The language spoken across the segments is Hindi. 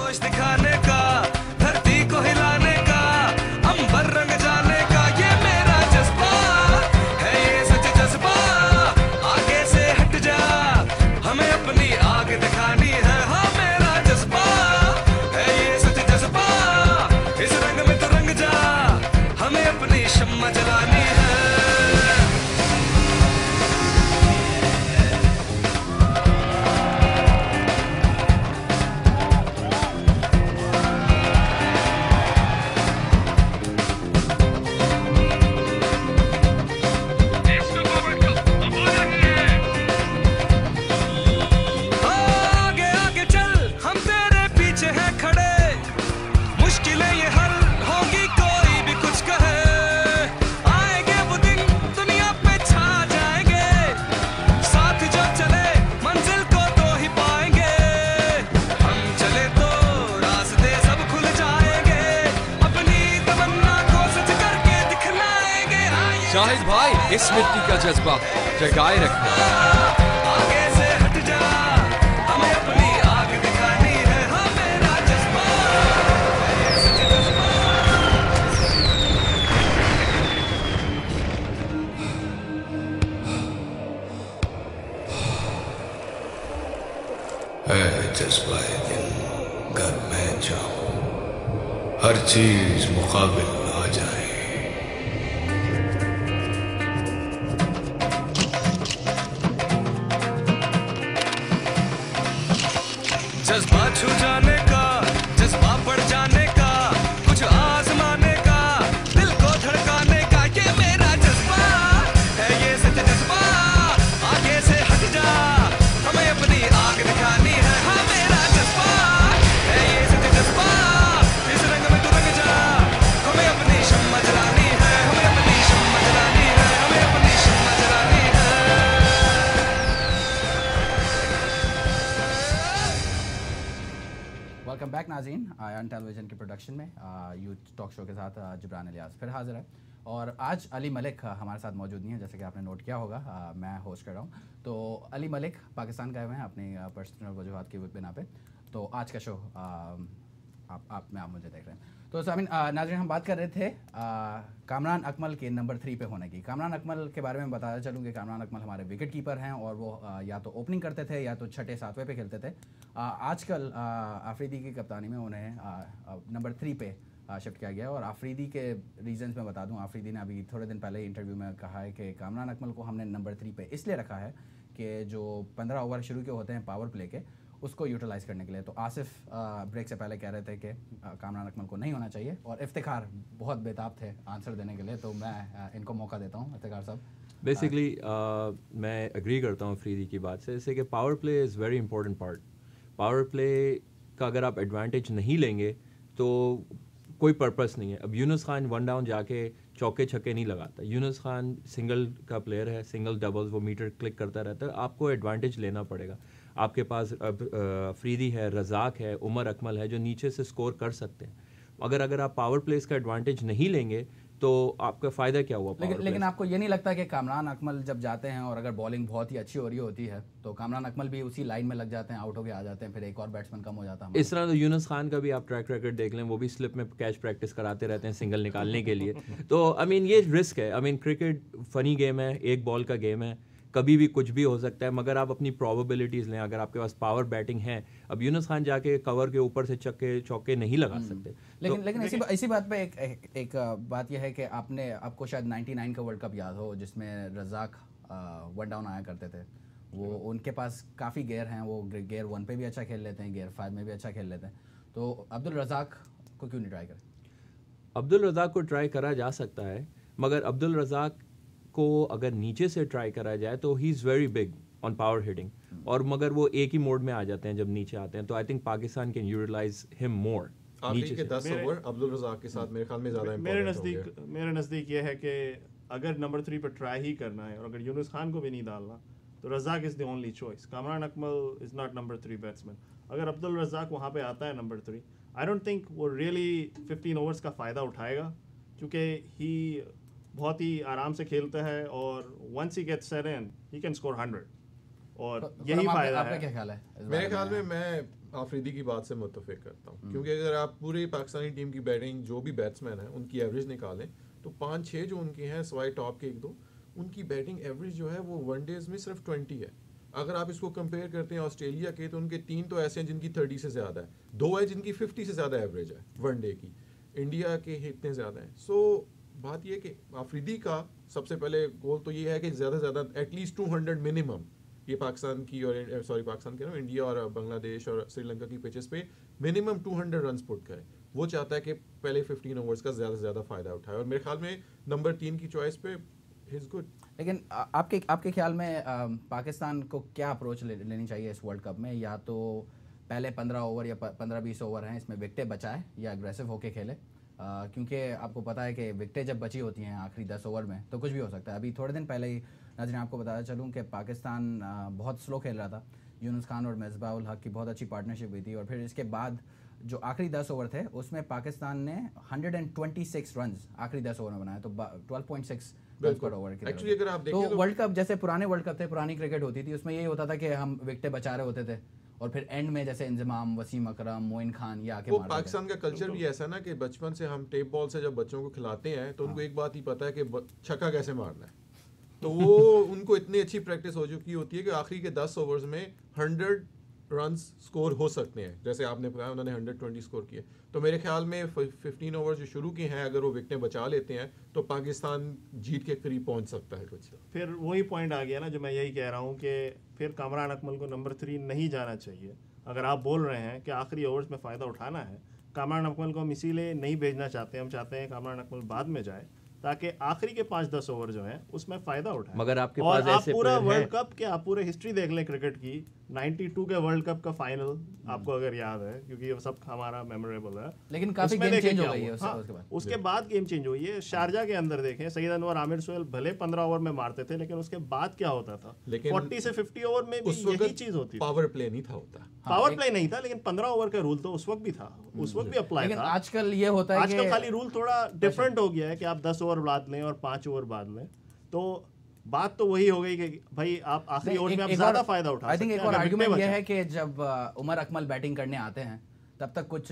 जोश दिखाने का, धरती को हिलाने का, अंबर रंग जाने का, ये मेरा जज्बा है, ये सच जज्बा। आगे से हट जा, हमें अपनी आग दिखानी है। हाँ मेरा जज्बा है, ये सच जज्बा। इस रंग में तो रंग जा, हमें अपनी शम्मा जलानी है। आगे आगे चल, हम तेरे पीछे हैं खड़े, मुश्किलें ये हल होगी कोई भी कुछ कहे। आएंगे वो दिन, दुनिया पे छा जाएंगे, साथ जो चले मंजिल को तो ही पाएंगे। हम चले तो रास्ते सब खुल जाएंगे, अपनी तमन्ना को सच करके दिखलाएंगे। शाहिद भाई, इस मिट्टी का जज्बा जगाए रखना। आगे से हट जा, हमें अपनी आग दिखानी है। हाँ मेरा जज्बा है, सच जज्बा। है जज्बा दिल, घर मैं जाऊं, हर चीज मुकाबिल आ जाए। जज्बा छू जाने का, जज्बा बढ़ जाने का, कुछ आजमाने का, दिल को धड़काने का, ये मेरा जज्बा है, ये सच जज्बा। आगे से हट जा, हमें अपनी आग दिखानी है। हाँ मेरा जज्बा है, ये सच जज्बा। इस रंग में तू रंग जा, हमें अपनी शम्मा जलानी है, हमें अपनी शम्मा जलानी है, हमें अपनी शम्मा जलानी है। वेलकम बैक नाज़रीन, आयन टेलीविज़न की प्रोडक्शन में यूथ टॉक शो के साथ जिब्रान इलियास फिर हाजिर है। और आज अली मलिक हमारे साथ मौजूद नहीं है, जैसे कि आपने नोट किया होगा। मैं होस्ट कर रहा हूँ। तो अली मलिक पाकिस्तान गए हुए हैं अपनी पर्सनल वजूहात की बिना पे। तो आज का शो आप मुझे देख रहे हैं। तो सामीन नाज़रीन, हम बात कर रहे थे कामरान अकमल के नंबर 3 पे होने की। कामरान अकमल के बारे में बताया चलूँ कि कामरान अकमल हमारे विकेट कीपर हैं और वो या तो ओपनिंग करते थे या तो छठे सातवें पे खेलते थे। आजकल आफरीदी की कप्तानी में उन्हें नंबर 3 पे शिफ्ट किया गया। और आफरीदी के रीजंस मैं बता दूं, आफरीदी ने अभी थोड़े दिन पहले इंटरव्यू में कहा है कि कामरान अकमल को हमने नंबर 3 पे इसलिए रखा है कि जो 15 ओवर शुरू के होते हैं पावर प्ले के, उसको यूटिलाइज़ करने के लिए। तो आसिफ ब्रेक से पहले कह रहे थे कि कामरान अकमल को नहीं होना चाहिए, और इफ्तिखार बहुत बेताब थे आंसर देने के लिए। तो मैं इनको मौका देता हूँ, इफ्तिखार साहब। बेसिकली मैं एग्री करता हूँ अफरीदी की बात से, जैसे कि power play is very important part. Power play का अगर आप एडवांटेज नहीं लेंगे तो कोई पर्पस नहीं है। अब यूनुस खान वन डाउन जाके चौके छक्के नहीं लगाता। यूनुस खान सिंगल का प्लेयर है, सिंगल डबल्स वो मीटर क्लिक करता रहता है। आपको एडवांटेज लेना पड़ेगा। आपके पास अब अफरीदी है, रज़ाक है, उमर अकमल है जो नीचे से स्कोर कर सकते हैं। अगर आप पावर प्लेस का एडवांटेज नहीं लेंगे तो आपका फ़ायदा क्या हुआ? लेकिन आपको ये नहीं लगता कि कामरान अकमल जब जाते हैं और अगर बॉलिंग बहुत ही अच्छी हो रही होती है तो कामरान अकमल भी उसी लाइन में लग जाते हैं, आउट होके आ जाते हैं, फिर एक और बैट्समैन कम हो जाता है? इस तरह तो यूनुस खान का भी आप ट्रैक रिकॉर्ड देख लें, वो भी स्लिप में कैच प्रैक्टिस कराते रहते हैं सिंगल निकालने के लिए। तो आई मीन ये रिस्क है। I mean cricket funny game है, एक बॉल का गेम है, कभी भी कुछ भी हो सकता है। मगर आप अपनी प्रोबेबिलिटीज़ लें। अगर आपके पास पावर बैटिंग है, अब यूनुस खान जाके कवर के ऊपर से चौके नहीं लगा सकते। लेकिन इसी बात पे एक बात यह है कि आपको शायद 99 का वर्ल्ड कप याद हो जिसमें रज़ाक वन डाउन आया करते थे। वो उनके पास काफ़ी गेयर हैं, वो गेयर 1 पे भी अच्छा खेल लेते हैं, गेयर 5 में भी अच्छा खेल लेते हैं। तो अब्दुल रज़ाक को क्यों नहीं ट्राई करें? अब्दुल रज़ाक को ट्राई करा जा सकता है, मगर अब्दुल रज़ाक को अगर नीचे से ट्राई करा जाए तो he is very big on power hitting, और मगर वो एक ही मोड में आ जाते हैं जब नीचे आते हैं। तो I think Pakistan can utilize him more. आखिरी के 10 ओवर अब्दुल रज़ाक के साथ मेरे ख्याल में ज़्यादा मेरे नज़दीक ये है कि अगर नंबर 3 पर ट्राई ही करना है और अगर यूनुस खान को भी नहीं डालना तो Razzaq is the only choice. Kamran Akmal is not number 3 batsman. अगर अब्दुल रज़ाक वहाँ पे आता है नंबर 3, आई डोंट थिंक वो रियली 15 ओवर्स का फ़ायदा उठाएगा, क्योंकि ही बहुत ही आराम से खेलता है और once he gets set in he can score 100। और यही फायदा है। क्या ख्याल है? मेरे ख्याल में मैं आफरीदी की बात से मुत्तफिक करता हूँ, क्योंकि अगर आप पूरे पाकिस्तानी टीम की बैटिंग जो भी बैट्समैन हैं उनकी एवरेज निकालें तो 5-6 जो उनके हैं सिवाय टॉप के 1-2, उनकी बैटिंग एवरेज जो है वो वनडेज में सिर्फ 20 है। अगर आप इसको कंपेयर करते हैं ऑस्ट्रेलिया के, तो उनके 3 तो ऐसे हैं जिनकी 30 से ज़्यादा है, 2 है जिनकी 50 से ज़्यादा एवरेज है वनडे की, इंडिया के इतने ज़्यादा हैं। सो बात यह कि आफरीदी का सबसे पहले गोल तो ये है कि ज़्यादा से ज़्यादा एटलीस्ट 200 मिनिमम ये पाकिस्तान की और पाकिस्तान के ना इंडिया और बांग्लादेश और श्रीलंका की पिचेस पे मिनिमम 200 रन पुट करें। वो चाहता है कि पहले 15 ओवर्स का ज़्यादा से ज़्यादा फ़ायदा उठाए, और मेरे ख्याल में नंबर 3 की चॉइस पे इज गुड। लेकिन आपके ख्याल में पाकिस्तान को क्या अप्रोच लेनी चाहिए इस वर्ल्ड कप में? या तो पहले 15 ओवर या 15-20 ओवर हैं इसमें विकेटें बचाए या अग्रेसिव होके खेले? क्योंकि आपको पता है कि विकेटें जब बची होती हैं आखिरी 10 ओवर में तो कुछ भी हो सकता है। अभी थोड़े दिन पहले ही नाज़रीन आपको बताया चलूँ कि पाकिस्तान बहुत स्लो खेल रहा था, यूनुस खान और मिसबाह उल हक की बहुत अच्छी पार्टनरशिप हुई थी, और फिर इसके बाद जो आखिरी 10 ओवर थे उसमें पाकिस्तान ने 126 रन आखिरी 10 ओवर में बनाया, तो 12.6 रन पर ओवर की एक्चुअली अगर आप देखें तो वर्ल्ड कप जैसे पुराने वर्ल्ड कप थे, पुरानी क्रिकेट होती थी, उसमें यही होता था कि हम विकेटें बचा रहे होते थे और फिर एंड में जैसे इंजमाम, वसीम अकरम, मोइन खान ये आके वो पाकिस्तान का कल्चर भी ऐसा ना कि बचपन से हम टेप बॉल से जब बच्चों को खिलाते हैं तो उनको एक बात ही पता है कि छक्का कैसे मारना है, तो वो उनको इतनी अच्छी प्रैक्टिस हो चुकी होती है कि आखिरी के 10 ओवर्स में 100 रन स्कोर हो सकते हैं। जैसे आपने बताया उन्होंने 120 स्कोर किए, तो मेरे ख्याल में 15 ओवर जो शुरू किए हैं अगर वो विकेटें बचा लेते हैं तो पाकिस्तान जीत के करीब पहुंच सकता है कुछ। फिर वही पॉइंट आ गया ना जो मैं यही कह रहा हूँ कि फिर कामरान अकमल को नंबर 3 नहीं जाना चाहिए। अगर आप बोल रहे हैं कि आखिरी ओवर्स में फ़ायदा उठाना है, कामरान अकमल को हम इसीलिए नहीं भेजना चाहते, हम चाहते हैं कामरान अकमल बाद में जाए ताकि आखिरी के 5-10 ओवर जो हैं उसमें फ़ायदा उठाएं। मगर आपके और पास आप ऐसे पूरा प्लेयर वर्ल्ड कप के आप पूरे हिस्ट्री देख लें क्रिकेट की, 92 के वर्ल्ड कप का फाइनल आपको अगर याद है, क्योंकि ये सब हमारा मेमोरेबल है, लेकिन काफी उसमें गेम देखें चेंज हो क्या गई है हुआ। उसके बाद। उसके बाद गेम चेंज हुई है। शारजा के अंदर देखें, सईद अनवर, आमिर सुहेल भले 15 ओवर में मारते थे, लेकिन उसके बाद क्या होता था, लेकिन 40 से 50 ओवर में भी उस यही वक्त चीज होती थी। पावर प्ले नहीं था होता, पावर प्ले नहीं था, लेकिन 15 ओवर का रूल तो उस वक्त भी था, उस वक्त भी अप्लाई लेकिन था। आजकल ये होता है आजकल कि खाली रूल थोड़ा डिफरेंट हो गया है कि आप 10 ओवर बाद लें और 5 ओवर बाद लें, तो बात तो वही हो गई कि भाई आप आखिरी ओवर में आप ज्यादा फायदा उठा आई सकते थिंक हैं। एक और अगर आर्गुमेंट विकेटें ये बचाएं। है कि जब उमर अकमल बैटिंग करने आते हैं तब तक कुछ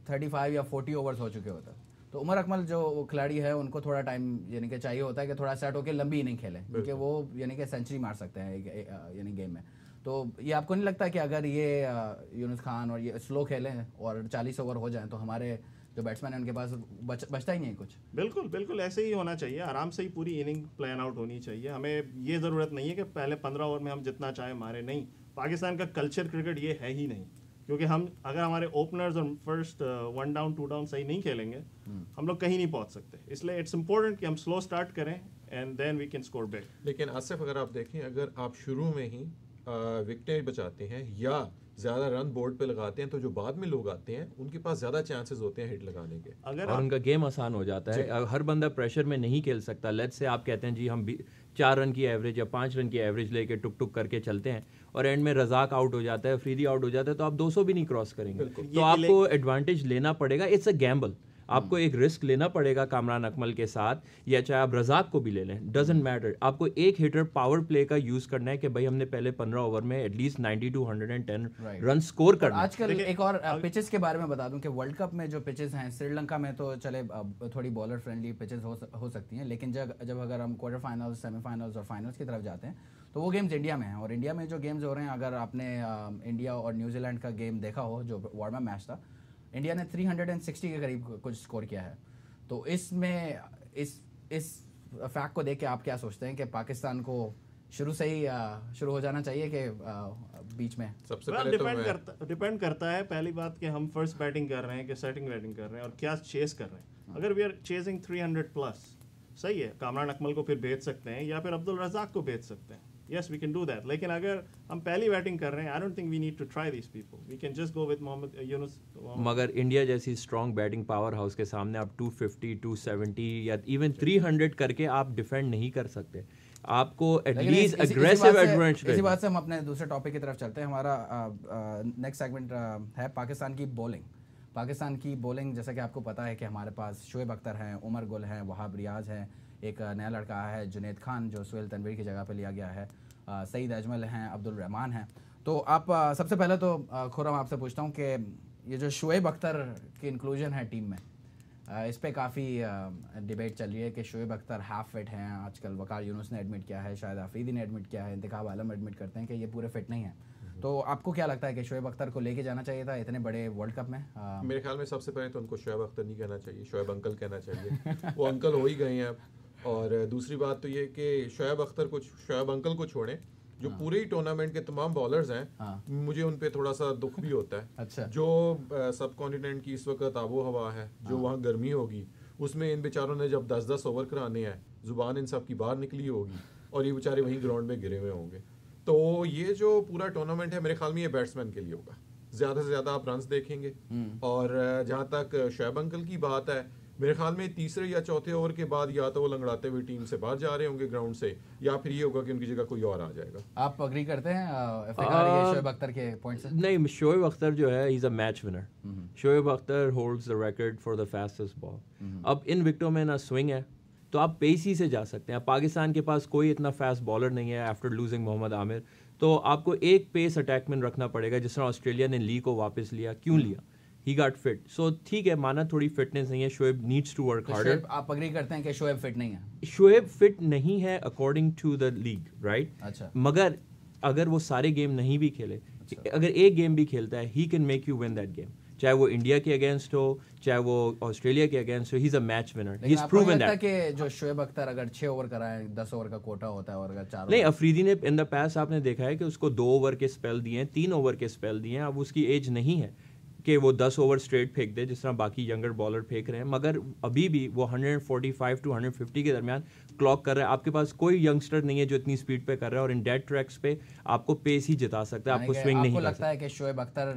35 या 40 ओवर्स हो चुके होते हैं, तो उमर अकमल जो खिलाड़ी है उनको थोड़ा टाइम यानी कि चाहिए होता है कि थोड़ा सेट होकर लंबी इनिंग खेलें, क्योंकि वो यानी कि सेंचुरी मार सकते हैं यानी गेम में। तो ये आपको नहीं लगता कि अगर ये यूनुस खान और ये स्लो खेलें और 40 ओवर हो जाएं तो हमारे जो बैट्समैन है उनके पास बचता ही नहीं है कुछ? बिल्कुल बिल्कुल ऐसे ही होना चाहिए, आराम से ही पूरी इनिंग प्लान आउट होनी चाहिए। हमें ये ज़रूरत नहीं है कि पहले 15 ओवर में हम जितना चाहें मारे, नहीं। पाकिस्तान का कल्चर क्रिकेट ये है ही नहीं, क्योंकि हम अगर हमारे ओपनर्स और फर्स्ट 1 डाउन 2 डाउन सही नहीं खेलेंगे हम लोग कहीं नहीं पहुंच सकते। इसलिए इट्स इंपॉर्टेंट कि हम स्लो स्टार्ट करें and then we can score big. लेकिन आसिफ अगर आप देखें, अगर आप शुरू में ही विकेटें बचाते हैं या ज़्यादा रन बोर्ड पे लगाते हैं तो जो बाद में लोग आते हैं उनके पास ज़्यादा चांसेस होते हैं हिट लगाने के, अगर और उनका गेम आसान हो जाता है। हर बंदा प्रेशर में नहीं खेल सकता। लेट्स से आप कहते हैं जी हम 4 रन की एवरेज या 5 रन की एवरेज लेके टुक टुक करके चलते हैं और एंड में रजाक आउट हो जाता है, अफरीदी आउट हो जाता है, तो आप 200 भी नहीं क्रॉस करेंगे। तो आपको एडवांटेज लेना पड़ेगा। इट्स अ गैम्बल, आपको एक रिस्क लेना पड़ेगा कामरान अकमल के साथ, या चाहे आप रजाक को भी ले लें, डजेंट मैटर। आपको एक हिटर पावर प्ले का यूज करना है कि भाई हमने पहले 15 ओवर में एटलीस्ट 90 to 110 रन स्कोर करना है। आजकल एक और पिचेस के बारे में बता दूं कि वर्ल्ड कप में जो पिचेस हैं, श्रीलंका में तो चले थोड़ी बॉलर फ्रेंडली पिचेस हो सकती हैं, लेकिन जब अगर हम क्वार्टर फाइनल्स, सेमीफाइनल्स और फाइनल्स की तरफ जाते हैं तो वो गेम्स इंडिया में हैं। और इंडिया में जो गेम्स हो रहे हैं, अगर आपने इंडिया और न्यूजीलैंड का गेम देखा हो जो वार्म अप मैच था, इंडिया ने 360 के करीब कुछ स्कोर किया है। तो इसमें इस फैक्ट को देख के आप क्या सोचते हैं कि पाकिस्तान को शुरू से ही शुरू हो जाना चाहिए कि बीच में? सबसे पहले तो डिपेंड करता है पहली बात कि हम फर्स्ट बैटिंग कर रहे हैं कि सेटिंग बैटिंग कर रहे हैं और क्या चेस कर रहे हैं। अगर वी आर चेजिंग 300 प्लस, सही है, कामरान अकमल को फिर भेज सकते हैं या फिर अब्दुल रज़ाक को भेज सकते हैं। Yes we can do that. लेकिन अगर हम पहली बैटिंग कर रहे हैं, I don't think we need to try this people, we can just go with Mohammad Yunus. मगर इंडिया जैसी स्ट्रॉन्ग बैटिंग पावर हाउस के सामने आप 250, 270 या इवन 300 करके आप डिफेंड नहीं कर सकते। आपको एटलीस्ट अग्रेसिव एडवांटेज। इसी बात से हम अपने दूसरे टॉपिक की तरफ चलते हैं। हमारा नेक्स्ट सेगमेंट है पाकिस्तान की बॉलिंग। पाकिस्तान की बॉलिंग, जैसा कि आपको पता है कि हमारे पास शोएब अख्तर हैं, उमर गुल हैं, वहाब रियाज हैं, एक नया लड़का है जुनैद खान जो सुहेल तनवीर की जगह पे लिया गया है, सईद अजमल हैं, अब्दुल रहमान हैं। तो आप सबसे पहले तो खुर्रम आपसे पूछता हूँ कि ये जो शुएब अख्तर की इंक्लूजन है टीम में, इस पे काफ़ी डिबेट चल रही है कि शुएब अख्तर हाफ फिट हैं। आजकल वकार यूनुस ने एडमिट किया है, शायद अफरीदी ने एडमिट किया है, इंतखाब आलम एडमिट करते हैं कि ये पूरे फिट नहीं है। तो आपको क्या लगता है कि शुएब अख्तर को लेके जाना चाहिए था इतने बड़े वर्ल्ड कप में? मेरे ख्याल में सबसे पहले तो उनको शुएब अख्तर नहीं कहना चाहिए, शुएब अंकल कहना चाहिए। वो अंकल हो ही गए हैं अब। और दूसरी बात तो ये कि शुएब अंकल को छोड़ें, जो पूरे ही टूर्नामेंट के तमाम बॉलर्स हैं, मुझे उन पे थोड़ा सा दुख भी होता है। अच्छा। जो सब कॉन्टिनेंट की इस वक्त आबो हवा है, जो वहाँ गर्मी होगी, उसमें इन बेचारों ने जब 10-10 ओवर कराने हैं, जुबान इन सब की बाहर निकली होगी और ये बेचारे वहीं ग्राउंड में गिरे हुए होंगे। तो ये जो पूरा टूर्नामेंट है, मेरे ख्याल में ये बैट्समैन के लिए होगा। ज़्यादा से ज़्यादा आप रन्स देखेंगे। और जहाँ तक शुएब अंकल की बात है, मेरे ख्याल में तीसरे या चौथे ओवर के बाद या तो वो लंगड़ाते हुए टीम से बाहर जा रहे होंगे ग्राउंड से, या फिर ये होगा कि उनकी जगह कोई और आ जाएगा। आप अग्री करते हैं शुएब अख्तर के पॉइंट से? नहीं, शुएब अख्तर जो है, he is a match winner. Shoaib Akhtar holds the record for the fastest ball. अब इन विकेटों में ना स्विंग है, तो आप पेस ही से जा सकते हैं। पाकिस्तान के पास कोई इतना फास्ट बॉलर नहीं है आफ्टर लूजिंग मोहम्मद आमिर, तो आपको एक पेस अटैकमैन रखना पड़ेगा, जिस तरह ऑस्ट्रेलिया ने ली को वापस लिया। क्यों लिया? He got fit. सो ठीक है, माना थोड़ी फिटनेस नहीं है, Shoaib needs to work harder. आप अग्री करते हैं कि शुएब फिट नहीं है? शुएब फिट नहीं है according to the league, right? अच्छा। मगर अगर वो सारे गेम नहीं भी खेले, अगर एक गेम भी खेलता है, he can make you win that game. चाहे वो इंडिया के अगेंस्ट हो, चाहे वो ऑस्ट्रेलिया के अगेंस्ट हो, he is a match winner. He is proven that. कि जो शुएब अख्तर अगर 6 ओवर कराए, 10 ओवर का कोटा होता है, और अगर 4 नहीं, अफरीदी ने इन द पास्ट आपने देखा है कि उसको 2 ओवर के स्पेल दिए हैं, 3 ओवर के स्पेल दिए हैं। अब उसकी एज नहीं है कि वो 10 ओवर स्ट्रेट फेंक दे जिस तरह बाकी यंगर बॉलर फेंक रहे हैं, मगर अभी भी वो 145 to 150 के दरमियान क्लॉक कर रहा है। आपके पास कोई यंगस्टर नहीं है जो इतनी स्पीड पे कर रहा है, और इन डेड ट्रैक्स पे आपको पेस ही जिता सकता है, आपको स्विंग नहीं कर सकता। लगता है कि शुएब अख्तर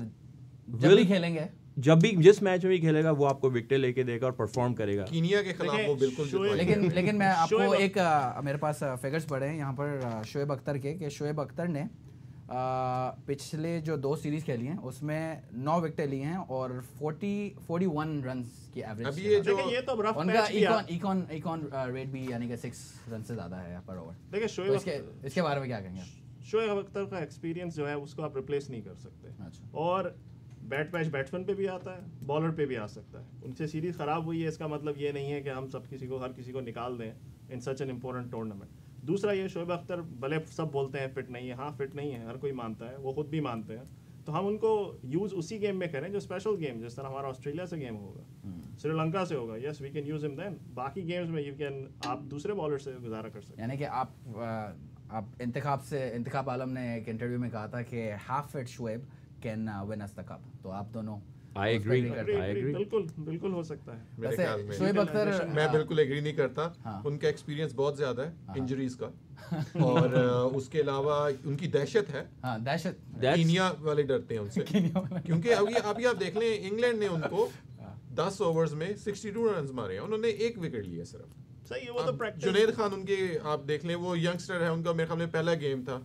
जब भी खेलेंगे, जब भी जिस मैच में भी खेलेगा, वो आपको विकेट लेके देगा और परफॉर्म करेगा। कीनिया के खिलाफ वो बिल्कुल। लेकिन मैं आपको एक मेरे पास फिगर्स पड़े हैं यहाँ पर शुएब अख्तर के, कि शुएब अख्तर ने पिछले जो 2 सीरीज खेली हैं उसमें 9 विकेटें ली हैं और 41 रन्स की एवरेज। अभी ये जो ये तो रफ उनका मैच इकॉन रेट भी यानी कि 6 रन से ज़्यादा है पर ओवर। देखिए तो इसके बारे में क्या कहेंगे? शुएब अख्तर का एक्सपीरियंस जो है उसको आप रिप्लेस नहीं कर सकते। अच्छा। और बैट्समैन पे भी आता है, बॉलर पे भी आ सकता है। उनसे सीरीज खराब हुई है, इसका मतलब ये नहीं है कि हम हर किसी को निकाल दें इन सच एन इम्पोर्टेंट टूर्नामेंट। दूसरा ये, शुएब अख्तर भले सब बोलते हैं फिट नहीं है, हाँ फिट नहीं है, हर कोई मानता है, वो खुद भी मानते हैं। तो हम उनको यूज़ उसी गेम में करें जो स्पेशल गेम, जिस तरह हमारा ऑस्ट्रेलिया से गेम होगा, श्रीलंका से होगा, yes we can use him then. बाकी गेम्स में यू कैन, आप दूसरे बॉलर से गुजारा कर सकते हैं। यानी कि आप इंतखाब आलम ने एक इंटरव्यू में कहा था कि half fit Shoaib can win us the cup. तो आप दोनों I agree. बिल्कुल हो सकता है। मेरे ख्याल में शुएब अख्तर, मैं बिल्कुल एग्री नहीं करता। उनका एक्सपीरियंस बहुत ज्यादा है इंजरीज का, और उसके अलावा उनकी दहशत है। दहशत। कीनिया वाले डरते हैं उनसे, क्योंकि अभी आप देख लें, इंग्लैंड ने उनको 10 ओवर्स में 62 रन मारे हैं, उन्होंने 1 विकेट लिया सिर्फ। सही है, वो तो प्रैक्टिस। जुनैद खान उनके आप देख लें, वो यंगस्टर है, उनका मेरे ख्याल में पहला गेम था,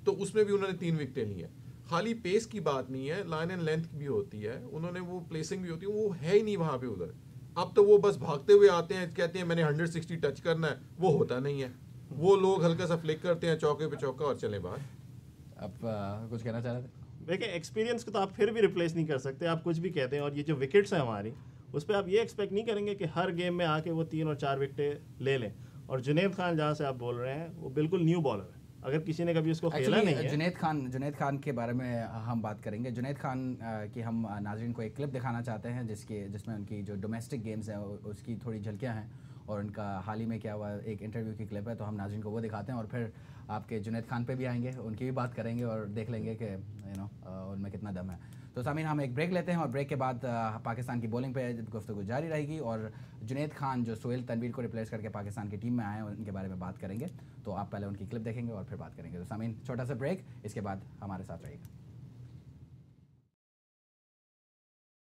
तो उसमें भी उन्होंने 3 विकेटें ली हैं। खाली पेस की बात नहीं है, लाइन एंड लेंथ भी होती है, उन्होंने वो प्लेसिंग भी होती है, वो है ही नहीं वहां पे उधर। अब तो वो बस भागते हुए आते हैं, कहते हैं मैंने 160 टच करना है, वो होता नहीं है। वो लोग हल्का सा फ्लिक करते हैं, चौके पे चौका और चले बाहर। अब कुछ कहना चाह रहे थे? देखिए, एक्सपीरियंस को तो आप फिर भी रिप्लेस नहीं कर सकते, आप कुछ भी कहते हैं। और ये जो विकेट्स हैं हमारी, उस पर आप ये एक्सपेक्ट नहीं करेंगे कि हर गेम में आके वो 3 और 4 विकेटें ले लें। और जुनैद खान जहाँ से आप बोल रहे हैं, वो बिल्कुल न्यू बॉलर है, अगर किसी ने कभी उसको खेला नहीं है। जुनैद खान के बारे में हम बात करेंगे। जुनैद खान की हम नाज़रीन को एक क्लिप दिखाना चाहते हैं जिसमें उनकी जो डोमेस्टिक गेम्स हैं उसकी थोड़ी झलकियां हैं, और उनका हाल ही में क्या हुआ एक इंटरव्यू की क्लिप है, तो हम नाज़रीन को वो दिखाते हैं और फिर आपके जुनैद खान पे भी आएंगे, उनकी भी बात करेंगे और देख लेंगे कि उनमें कितना दम है। तो सामीन, हम एक ब्रेक लेते हैं और ब्रेक के बाद पाकिस्तान की बॉलिंग पे गुफ्तगू जारी रहेगी, और जुनैद खान जो सोहेल तनवीर को रिप्लेस करके पाकिस्तान की टीम में आए हैं उनके बारे में बात करेंगे। तो आप पहले उनकी क्लिप देखेंगे और फिर बात करेंगे। तो सामीन, छोटा सा ब्रेक, इसके बाद हमारे साथ रहिएगा।